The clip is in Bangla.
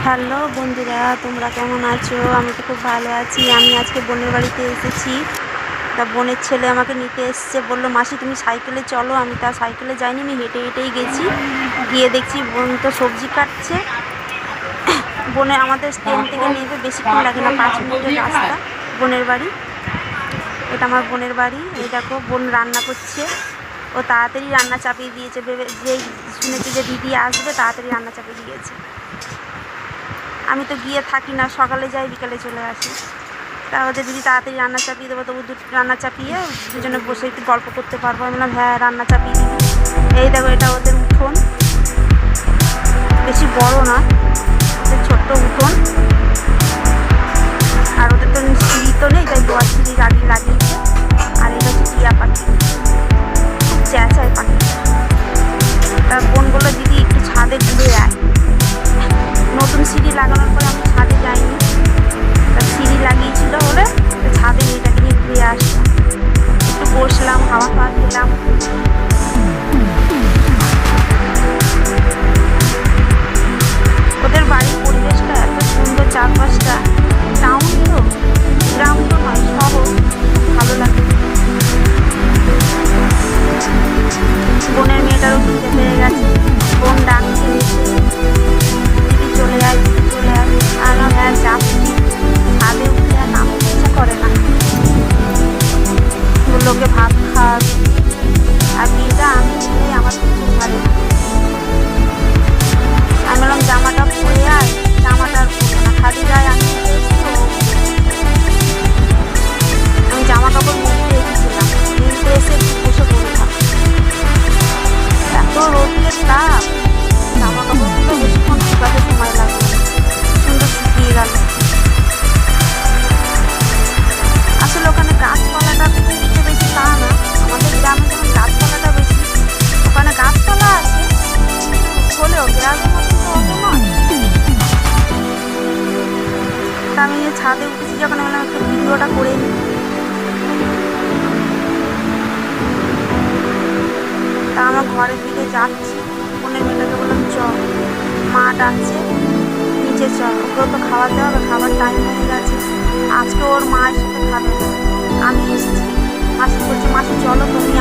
হ্যালো বন্ধুরা, তোমরা কেমন আছো? আমি তো খুব ভালো আছি। আমি আজকে বোনের বাড়িতে এসেছি। তা বোনের ছেলে আমাকে নিতে এসছে, বললো মাসি তুমি সাইকেলে চলো। আমি তা সাইকেলে যাইনি, আমি হেঁটে হেঁটেই গেছি। গিয়ে দেখছি বোন তো সবজি কাটছে। বোনে আমাদের ট্রেন থেকে নেবে বেশিক্ষণ লাগে না, 5 মিনিটের রাস্তা বোনের বাড়ি। এটা আমার বোনের বাড়ি। এই দেখো বোন রান্না করছে। ও তাড়াতাড়ি রান্না চাপিয়ে দিয়েছে, ভেবে যেই শুনেছে যে দিদি আসবে তাড়াতাড়ি রান্না চাপিয়ে দিয়েছে। আমি তো গিয়ে থাকি না, সকালে যাই বিকালে চলে আসি। তা ওদের দিদি তাড়াতাড়ি রান্না চাপিয়ে দেবো, তবু রান্না চাপিয়ে দুজনে বসে একটু গল্প করতে পারবো। আমি বললাম হ্যাঁ রান্না চাপিয়ে দিবি। এই দেখো এটা ওদের উঠোন, বেশি বড় না, ওদের ছোট্ট উঠোন। আর ওদের তো সিঁড়ি তো নেই, তাই লোহার সিঁড়ি লাগিয়েছে। আর এটা হচ্ছে টিয়া পাখি, খুব চেঁচায় পাখি। তার বোন বললো দিদি একটু ছাদে ঘুরে আয়। নতুন সিঁড়ি লাগানোর পরে আমি ছাদে যাইনি, তা সিঁড়ি লাগিয়েছিল বলে ছাদে মেয়েটাকে নিয়ে ঘুরে আসলাম। একটু বসলাম, হাওয়া খেলাম। ওদের বাড়ির পরিবেশটা এত সুন্দর, চারপাশটা। টাউন তো, গ্রাম তো নয়, শহর। ভালো লাগে। বোনের মেয়েটারও খিদে পেয়ে গেছে, বোন ডাকছে দিদি চলে আয়, দিদি চলে আয়। আর হ্যাঁ যাচ্ছি। ছাদে উঠে আর নামতে ইচ্ছা করে না, লোকে ভাত খাওয়াবে। আর বিয়েটা আমি দিলে আমার কিছু ভালো না। আমি বললাম জামাটা পরে আয়, জামাটা আর পরবো না, খালি গায়ে আমি জামা কাপড় মিলতে এসেছিলাম। মিলতে এসে বসে পড়লাম, এত রোদের তাপ, জামা কাপড়গুলো বেশিক্ষণ শুকাতে সময় লাগবে, সুন্দর শুকিয়ে গেল। আসলে ওখানে গাছপালাটা খুব যে বেশি তা না, আমাদের গ্রামে যেমন গাছপালাটা বেশি, ওখানে গাছপালা আছে হলেও গ্রামের মতো তো অত নয়। তা আমি ছাদে উঠেছি যখন বললাম একটু ভিডিওটা করে নিই। তা আমার ঘরের দিকে যাচ্ছি, বোনের মেয়েটাকে বললাম চ, মা ডাকছে নিচে চ, ওকেও তো খাওয়াতে হবে, খাবার টাইম হয়ে গেছে। আজকে ওর মায়ের সাথে খাবে না, আমি এসেছি। মাসি বলছে মাসি চলো তুমি